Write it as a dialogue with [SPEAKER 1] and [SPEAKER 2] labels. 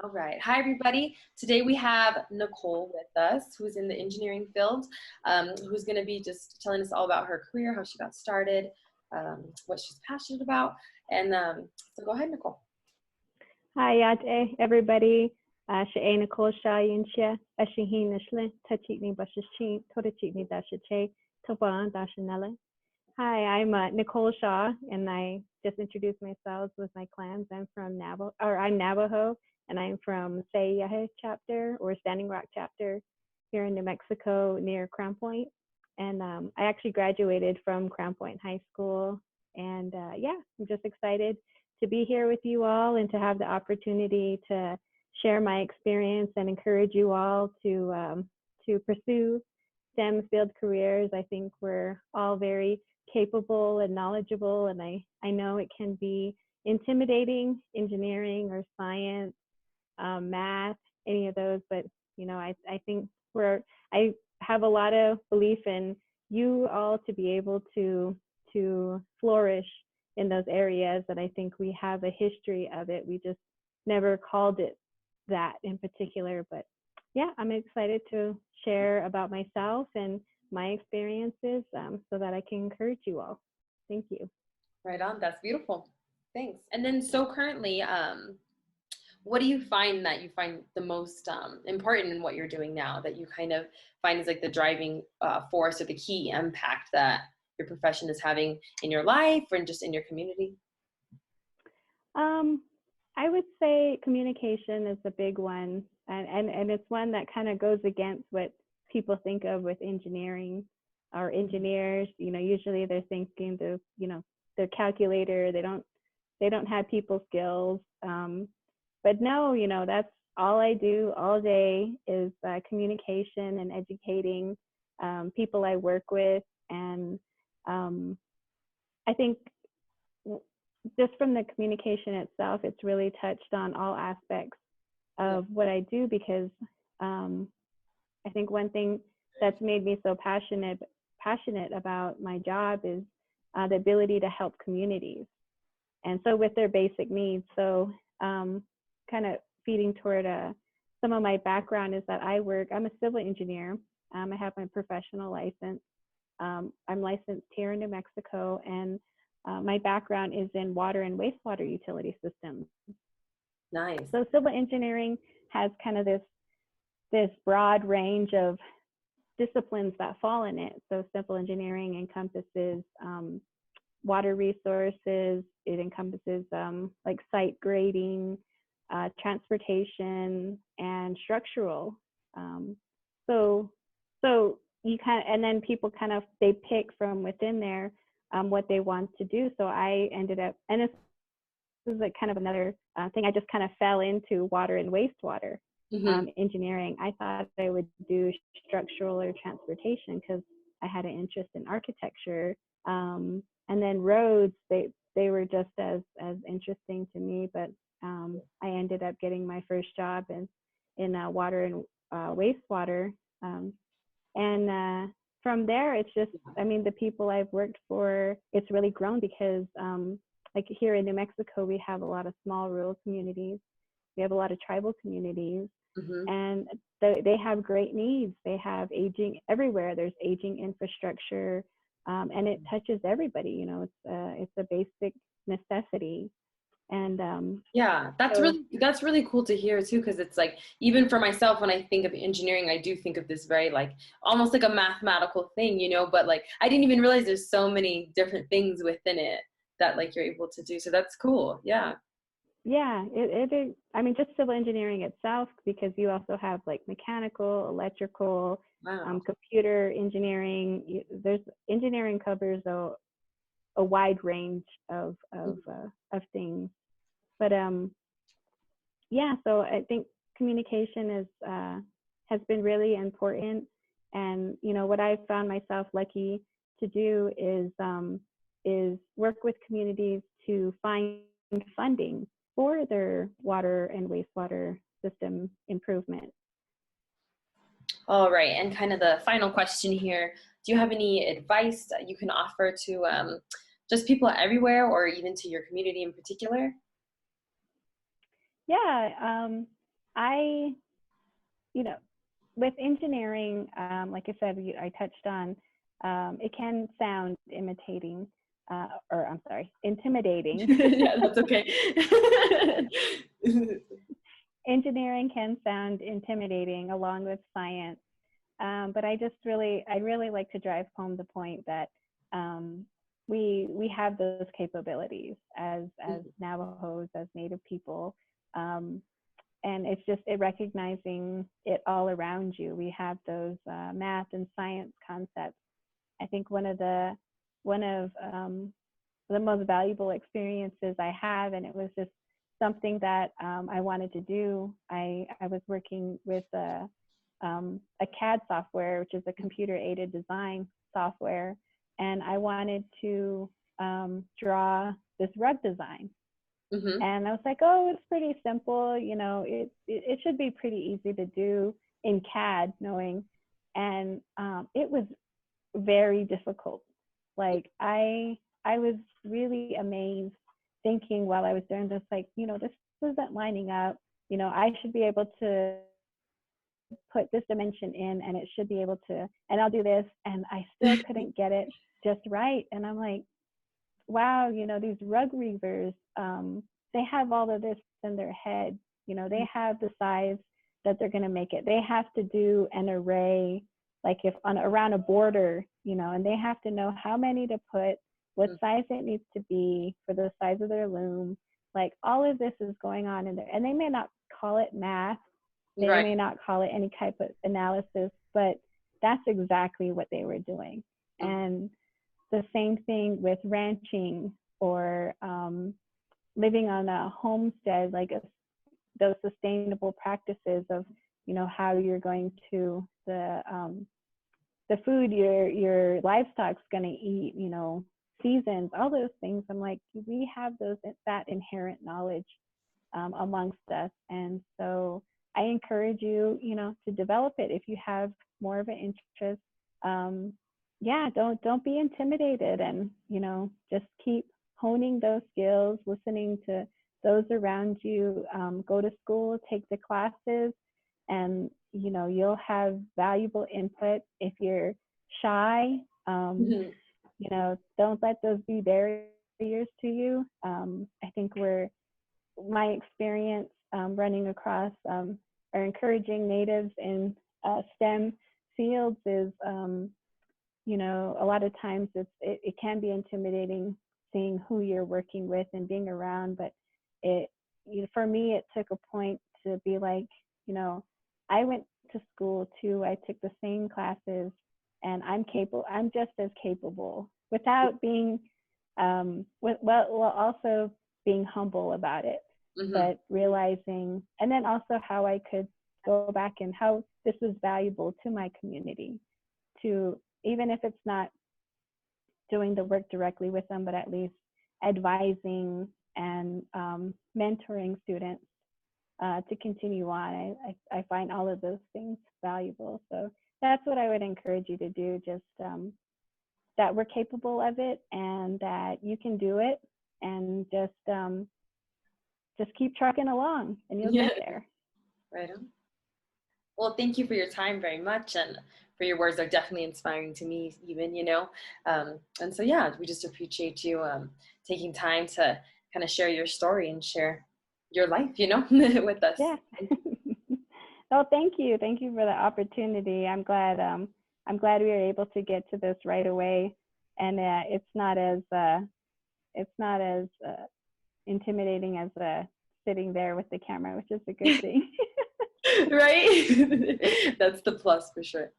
[SPEAKER 1] All right. Hi, everybody. Today we have Nicole with us, who's in the engineering field, who's going to be just telling us all about her career, how she got started, what she's passionate about. And so go ahead, Nicole.
[SPEAKER 2] Hi, everybody. She'e Nicole Shaw Yinchia, Ashihin Nishle, Tachitni Bashishin, Totachitni Dashache, Topan Dashanella. Hi, I'm Nicole Shaw, and I just introduced myself with my clans. I'm Navajo, and I'm from Sayahe chapter, or Standing Rock chapter, here in New Mexico near Crown Point. And I actually graduated from Crown Point High School. And yeah, I'm just excited to be here with you all and to have the opportunity to share my experience and encourage you all to pursue STEM field careers. I think we're all very capable and knowledgeable, and I know it can be intimidating, engineering or science, math, any of those, but you know, I think I have a lot of belief in you all to be able to flourish in those areas, that I think we have a history of it. We just never called it that in particular. But yeah, I'm excited to share about myself and my experiences so that I can encourage you all. Thank you.
[SPEAKER 1] Right on. That's beautiful. Thanks. And then so currently, what do you find the most important in what you're doing now, that you kind of find is like the driving force or the key impact that your profession is having in your life or just in your community?
[SPEAKER 2] I would say communication is a big one, and it's one that kind of goes against what people think of with engineering or engineers. You know, usually they're thinking their calculator. They don't have people skills. But no, you know, that's all I do all day is communication and educating people I work with. And I think just from the communication itself, it's really touched on all aspects of what I do, because I think one thing that's made me so passionate about my job is the ability to help communities. And so with their basic needs. So kind of feeding toward some of my background is that I'm a civil engineer. I have my professional license. I'm licensed here in New Mexico, and my background is in water and wastewater utility systems.
[SPEAKER 1] Nice.
[SPEAKER 2] So civil engineering has kind of this broad range of disciplines that fall in it. So civil engineering encompasses water resources. It encompasses like site grading, transportation, and structural. So you and then people they pick from within there what they want to do. So I ended up, and this is like kind of another thing, I just kind of fell into water and wastewater engineering. I thought I would do structural or transportation because I had an interest in architecture. And then roads, they were just as interesting to me, but I ended up getting my first job in water and wastewater. And from there, it's just, I mean, the people I've worked for, it's really grown because like here in New Mexico, we have a lot of small rural communities. We have a lot of tribal communities, and they have great needs. They have aging everywhere. There's aging infrastructure, and it touches everybody. You know, it's a basic necessity. And
[SPEAKER 1] yeah, that's really cool to hear too, because it's like, even for myself, when I think of engineering, I do think of this very like almost like a mathematical thing, you know, but like I didn't even realize there's so many different things within it that like you're able to do. So that's cool. Yeah.
[SPEAKER 2] Yeah, it is. I mean, just civil engineering itself, because you also have like mechanical, electrical,
[SPEAKER 1] Wow.
[SPEAKER 2] computer engineering. There's engineering covers a wide range of things. But yeah, so I think communication has been really important. And you know, what I've found myself lucky to do is work with communities to find funding for their water and wastewater system improvement.
[SPEAKER 1] All right. And kind of the final question here, do you have any advice that you can offer to just people everywhere, or even to your community in particular?
[SPEAKER 2] Yeah, I, you know, with engineering, like I said, I touched on, it can sound intimidating.
[SPEAKER 1] Yeah, that's okay.
[SPEAKER 2] Engineering can sound intimidating along with science. But I really like to drive home the point that we have those capabilities as Navajos, as Native people, and it's just recognizing it all around you. We have those math and science concepts. I think one of the most valuable experiences I have, and it was just something that I wanted to do. I was working with a CAD software, which is a computer-aided design software, and I wanted to draw this rug design.
[SPEAKER 1] Mm-hmm.
[SPEAKER 2] And I was like, oh, it's pretty simple. You know, it should be pretty easy to do in CAD, knowing. And it was very difficult. Like I was really amazed, thinking while I was doing this, like, you know, this isn't lining up. You know, I should be able to put this dimension in, and it should be able to, and I'll do this, and I still couldn't get it just right. And I'm like, wow, you know, these rug weavers, they have all of this in their head. You know, they have the size that they're going to make it. They have to do an array, like if on around a border, you know, and they have to know how many to put, what size it needs to be for the size of their loom. Like all of this is going on in there, and they may not call it math. They
[SPEAKER 1] Right.
[SPEAKER 2] may not call it any type of analysis, but that's exactly what they were doing. And the same thing with ranching or living on a homestead, like those sustainable practices of, you know, how you're going to the food your livestock's going to eat, you know, seasons, all those things. I'm like, we have that inherent knowledge amongst us, and so I encourage you, you know, to develop it if you have more of an interest. Yeah, don't be intimidated, and, you know, just keep honing those skills, listening to those around you. Go to school, take the classes, and, you know, you'll have valuable input. If you're shy,
[SPEAKER 1] Mm-hmm.
[SPEAKER 2] you know, don't let those be barriers to you. I think my experience running across or encouraging natives in STEM fields is, you know, a lot of times it can be intimidating seeing who you're working with and being around. But for me, it took a point to be like, you know, I went to school too. I took the same classes, and I'm just as capable, without being, also being humble about it,
[SPEAKER 1] Mm-hmm.
[SPEAKER 2] but realizing, and then also how I could go back and how this was valuable to my community, to, even if it's not doing the work directly with them, but at least advising and mentoring students to continue on. I find all of those things valuable. So that's what I would encourage you to do. Just that we're capable of it, and that you can do it, and just keep trucking along, and you'll
[SPEAKER 1] Yeah.
[SPEAKER 2] get there.
[SPEAKER 1] Right on. Well, thank you for your time very much, and for your words are definitely inspiring to me, even, you know. And so, yeah, we just appreciate you taking time to kind of share your story and share your life, you know, with us.
[SPEAKER 2] Yeah. Oh, thank you. Thank you for the opportunity. I'm glad we were able to get to this right away, and it's not as intimidating as sitting there with the camera, which is a good thing.
[SPEAKER 1] Right? That's the plus for sure.